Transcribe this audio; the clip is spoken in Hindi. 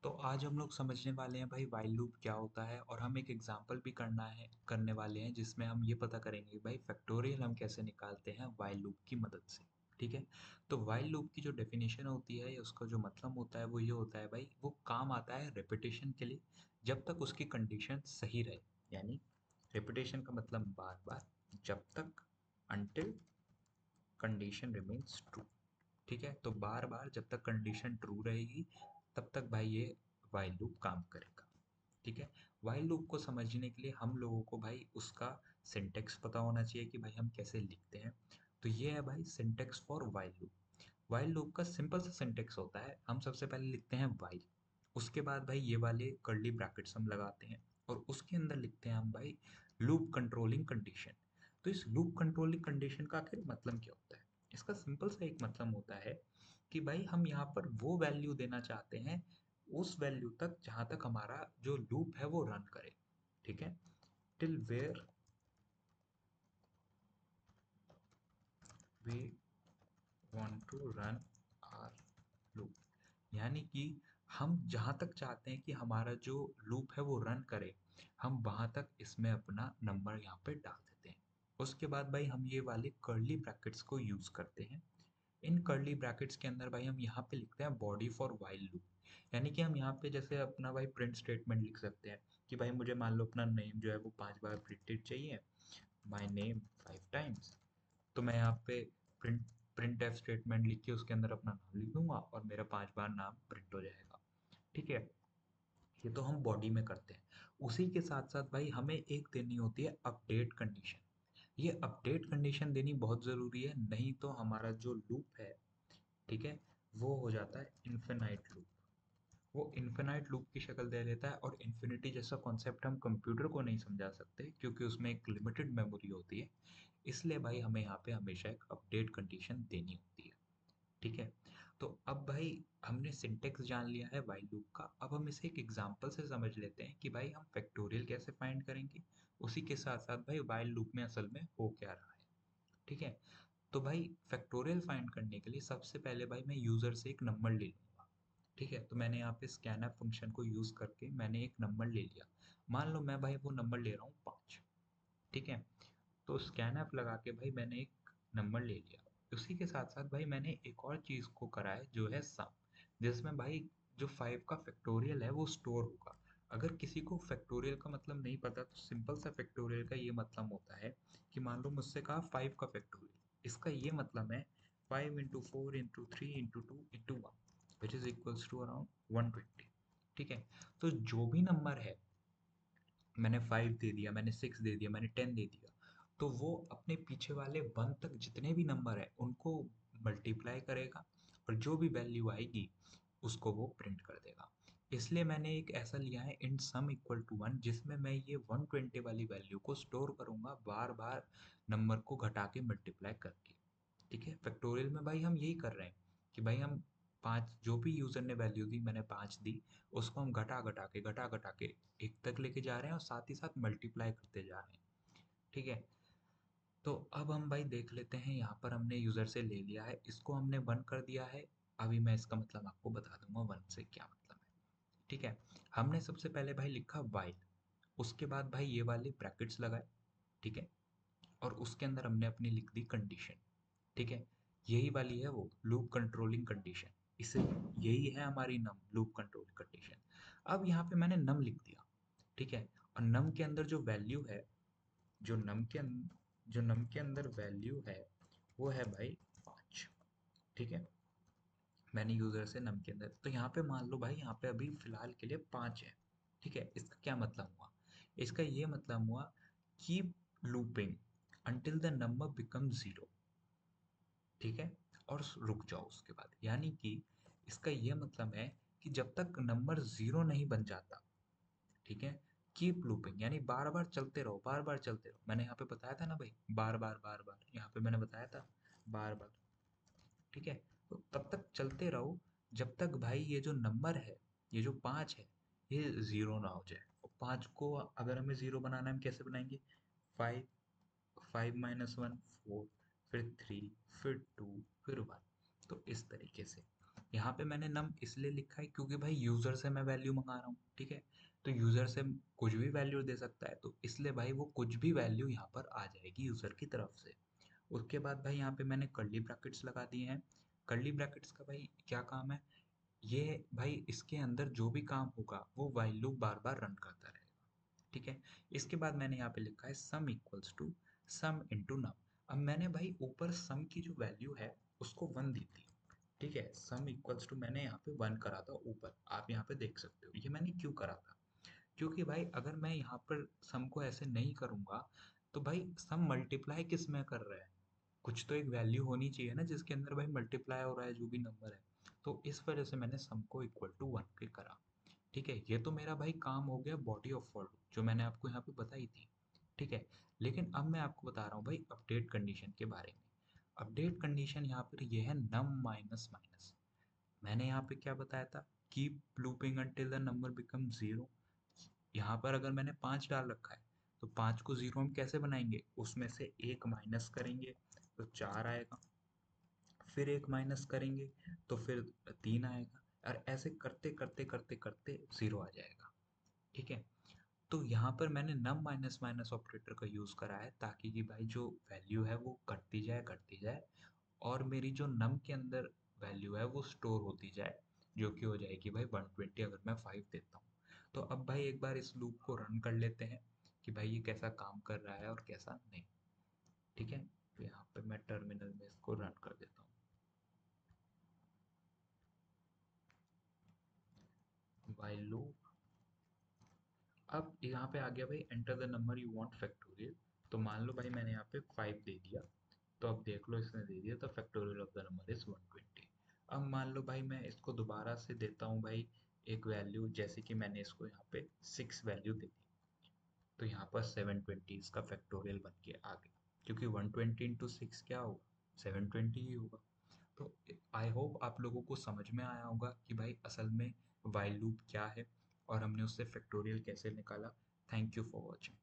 तो आज हम लोग समझने वाले हैं भाई व्हाइल लूप क्या होता है, और हम एक एग्जांपल भी करने वाले हैं जिसमें हम ये पता करेंगे भाई फैक्टोरियल हम कैसे निकालते हैं व्हाइल लूप की मदद से। ठीक है। तो व्हाइल लूप की जो डेफिनेशन होती है या उसका जो मतलब होता है वो ये होता है भाई, वो काम आता है रिपीटेशन के लिए जब तक उसकी कंडीशन सही रहे। यानी रिपीटेशन का मतलब बार बार, जब तक, अनटिल कंडीशन रिमेन्स ट्रू। ठीक है। तो बार बार जब तक कंडीशन ट्रू रहेगी तब तक भाई ये व्हाइल लूप काम करेगा। ठीक है। व्हाइल लूप को समझने के लिए हम लोगों को भाई उसका सिंटेक्स पता होना चाहिए कि भाई हम कैसे लिखते हैं। तो ये है भाई syntax for while loop. While loop का सिंपल सा सिंटेक्स होता है, हम सबसे पहले लिखते हैं व्हाइल, उसके बाद भाई ये वाले कर्ली ब्रैकेट्स हम लगाते हैं, और उसके अंदर लिखते हैं हम भाई लूप कंट्रोलिंग कंडीशन। तो इस लूप कंट्रोलिंग कंडीशन का आखिर मतलब क्या होता है? इसका सिंपल सा एक मतलब होता है कि भाई हम यहाँ पर वो वैल्यू देना चाहते हैं उस वैल्यू तक जहां तक हमारा जो लूप है वो रन करे। ठीक है। Till where we want to run our loop. यानी कि हम जहां तक चाहते हैं कि हमारा जो लूप है वो रन करे, हम वहां तक इसमें अपना नंबर यहाँ पे डाल देते हैं। उसके बाद भाई हम ये वाले कर्ली ब्रैकेट्स को यूज करते हैं। इन कर्ली ब्रैकेट्स के अंदर भाई हम यहाँ पे लिखते हैं बॉडी फॉर व्हाइल लूप। यानी कि हम यहाँ पे जैसे अपना भाई प्रिंट स्टेटमेंट लिख सकते हैं कि भाई मुझे मान लो अपना नेम जो है वो 5 बार प्रिंटेड चाहिए, माय नेम 5 टाइम्स। तो मैं यहाँ पे प्रिंट प्रिंट एफ स्टेटमेंट लिख के उसके अंदर अपना नाम लिख दूंगा और मेरा 5 बार नाम प्रिंट हो जाएगा। ठीक है। ये तो हम बॉडी में करते हैं। उसी के साथ साथ भाई हमें एक देनी होती है अपडेट कंडीशन। ये अपडेट कंडीशन देनी बहुत ज़रूरी है, नहीं तो हमारा जो लूप है, ठीक है, वो हो जाता है इन्फिनाइट लूप। वो इन्फिनाइट लूप की शक्ल दे लेता है, और इन्फिनिटी जैसा कॉन्सेप्ट हम कंप्यूटर को नहीं समझा सकते क्योंकि उसमें एक लिमिटेड मेमोरी होती है। इसलिए भाई हमें यहाँ पे हमेशा एक अपडेट कंडीशन देनी होती है। ठीक है। तो अब भाई हमने सिंटेक्स जान लिया है व्हाइल लूप का, अब हम इसे एक एग्जांपल से समझ लेते हैं कि भाई हम फैक्टोरियल कैसे फाइंड करेंगे। उसी के साथ साथ भाई व्हाइल लूप में असल में हो क्या रहा है। ठीक है। तो भाई फैक्टोरियल फाइंड करने के लिए सबसे पहले भाई मैं यूजर से एक नंबर ले लूंगा। ठीक है। तो मैंने यहाँ पे स्कैनफ फंक्शन को यूज करके मैंने एक नंबर ले लिया। मान लो मैं भाई वो नंबर ले रहा हूँ 5। ठीक है। तो स्कैनफ लगा के भाई मैंने एक नंबर ले लिया। उसी के साथ साथ भाई मैंने एक और चीज को करा है जो है सम, जिसमें भाई जो 5 का फैक्टोरियल है वो स्टोर होगा। अगर किसी को फैक्टोरियल का मतलब नहीं पता तो सिंपल सा फैक्टोरियल का ये मतलब होता है कि मान लो मुझसे कहा 5 का फैक्टोरियल, इसका ये मतलब है 5 into 4 into 3 into 2 into 1 which is equals to around 120। ठीक है। तो जो भी नंबर है, मैंने 5 दे दिया, मैंने 6 दे दिया, मैंने 10 दे दिया, तो वो अपने पीछे वाले 1 तक जितने भी नंबर है उनको मल्टीप्लाई करेगा, और जो भी वैल्यू आएगी उसको वो प्रिंट कर देगा। इसलिए मैंने एक ऐसा लिया है int sum इक्वल टू 1, जिसमें मैं ये 120 वाली वैल्यू को स्टोर करूंगा बार बार नंबर को घटा के मल्टीप्लाई करके। ठीक है। फैक्टोरियल में भाई हम यही कर रहे हैं कि भाई हम 5 जो भी यूजर ने वैल्यू दी, मैंने 5 दी, उसको हम घटा घटा के 1 तक लेके जा रहे हैं और साथ ही साथ मल्टीप्लाई करते जा रहे हैं। ठीक है। तो अब हम भाई देख लेते हैं, यहाँ पर हमने यूजर से ले लिया है, इसको हमने 1 कर दिया है। अभी मैं इसका मतलब आपको बता दूंगा 1 से क्या मतलब है। ठीक है। हमने सबसे पहले भाई लिखा वाइल, उसके बाद भाई ये वाले ब्रैकेट्स लगाए। ठीक है। और उसके अंदर हमने अपनी लिख दी कंडीशन। ठीक है। यही वाली है वो लूप कंट्रोलिंग कंडीशन। इसे यही है हमारी नम लूप कंट्रोलिंग कंडीशन। अब यहाँ पे मैंने नम लिख दिया। ठीक है। और नम के अंदर जो वैल्यू है, जो नम के अं- जो नम के अंदर वैल्यू है वो है भाई 5। ठीक है। मैंने यूजर से नम के अंदर, तो यहाँ पे मान लो भाई यहाँ पे अभी फिलहाल के लिए 5 है। ठीक है। इसका क्या मतलब हुआ? इसका ये मतलब हुआ keep looping until the number become 0। ठीक है। और रुक जाओ उसके बाद, यानी कि इसका ये मतलब है कि जब तक नंबर 0 नहीं बन जाता, ठीक है, कीप लूपिंग यानी बार बार चलते रहो, बार बार चलते रहो। मैंने यहाँ पे बताया था ना भाई, बार बार यहाँ पे मैंने बताया था बार बार। ठीक है। तो तब तक चलते रहो जब तक भाई ये जो नंबर है, ये जो 5 है, ये 0 ना हो जाए। और 5 को अगर हमें 0 बनाना है हम कैसे बनाएंगे? 5, 5 -1 4, फिर 3, फिर 2, फिर 1। तो इस तरीके से। यहाँ पे मैंने नम इसलिए लिखा है क्योंकि भाई यूजर से मैं वैल्यू मंगा रहा हूँ, ठीक है। तो यूजर से कुछ भी वैल्यू दे सकता है, तो इसलिए भाई वो कुछ भी वैल्यू यहाँ पर आ जाएगी यूजर की तरफ से। उसके बाद भाई यहाँ पे मैंने कर्ली ब्रैकेट्स लगा दिए हैं। कर्ली ब्रैकेट्स का भाई क्या काम है, ये भाई इसके अंदर जो भी काम होगा वो व्हाइल लूप बार बार रन करता रहेगा, ठीक है। इसके बाद मैंने यहाँ पे लिखा है sum equals to sum into num. अब मैंने भाई ऊपर सम की जो वैल्यू है उसको 1 दी थी, ठीक है। सम इक्वल्स टू मैंने यहाँ पे 1 करा था ऊपर, आप यहाँ पे देख सकते हो। ये मैंने क्यों करा था, क्योंकि भाई अगर मैं यहाँ पर सम को ऐसे नहीं करूंगा तो भाई सम मल्टीप्लाई किस में कर रहा है, कुछ तो एक वैल्यू होनी चाहिए ना जिसके अंदर भाई मल्टीप्लाई हो रहा है जो भी नंबर है। तो इस वजह से मैंने सम को इक्वल टू 1 के करा, ठीक है। ये तो मेरा भाई काम हो गया बॉडी ऑफ फॉर लूप जो मैंने आपको यहाँ पे बताई थी, ठीक है। लेकिन अब मैं आपको बता रहा हूँ भाई अपडेट कंडीशन के बारे में। अपडेट कंडीशन यहाँ पर ये है नम माइनस माइनस। मैंने यहाँ पे क्या बताया था, keep looping until the number become zero. यहाँ पर अगर मैंने 5 डाल रखा है तो 5 को जीरो हम कैसे बनाएंगे, उसमें से एक माइनस करेंगे तो 4 आएगा, फिर एक माइनस करेंगे तो फिर 3 आएगा, और ऐसे करते करते करते करते जीरो आ जाएगा, ठीक है। तो यहाँ पर मैंने नम माइनस माइनस ऑपरेटर का यूज करा है ताकि कि भाई जो वैल्यू है वो कटती जाए और मेरी जो नम के अंदर वैल्यू है वो स्टोर होती जाए, जो कि हो जाएगी भाई 120 अगर मैं 5 देता हूँ। तो अब भाई एक बार इस लूप को रन कर लेते हैं कि भाई ये कैसा काम कर रहा है और कैसा नहीं, ठीक है। तो यहाँ पे मैं टर्मिनल में इसको रन कर देता हूँ while लूप। अब यहाँ पे आ गया भाई enter the number you want factorial. तो मान लो भाई मैंने यहाँ पे 5 दे दिया, तो अब देख लो इसने दे दिया, तो factorial of the number is 120। अब मान लो भाई मैं इसको दोबारा से देता हूँ भाई एक वैल्यू, जैसे कि मैंने इसको यहाँ पे 6 वैल्यू दे दी, तो यहाँ पर 720 इसका फैक्टोरियल बन के आ गया, क्योंकि 120 इंटू 6 क्या होगा, 720 ही होगा। तो आई होप आप लोगों को समझ में आया होगा कि भाई असल में वाइल लूप क्या है और हमने उससे फैक्टोरियल कैसे निकाला। Thank you for watching.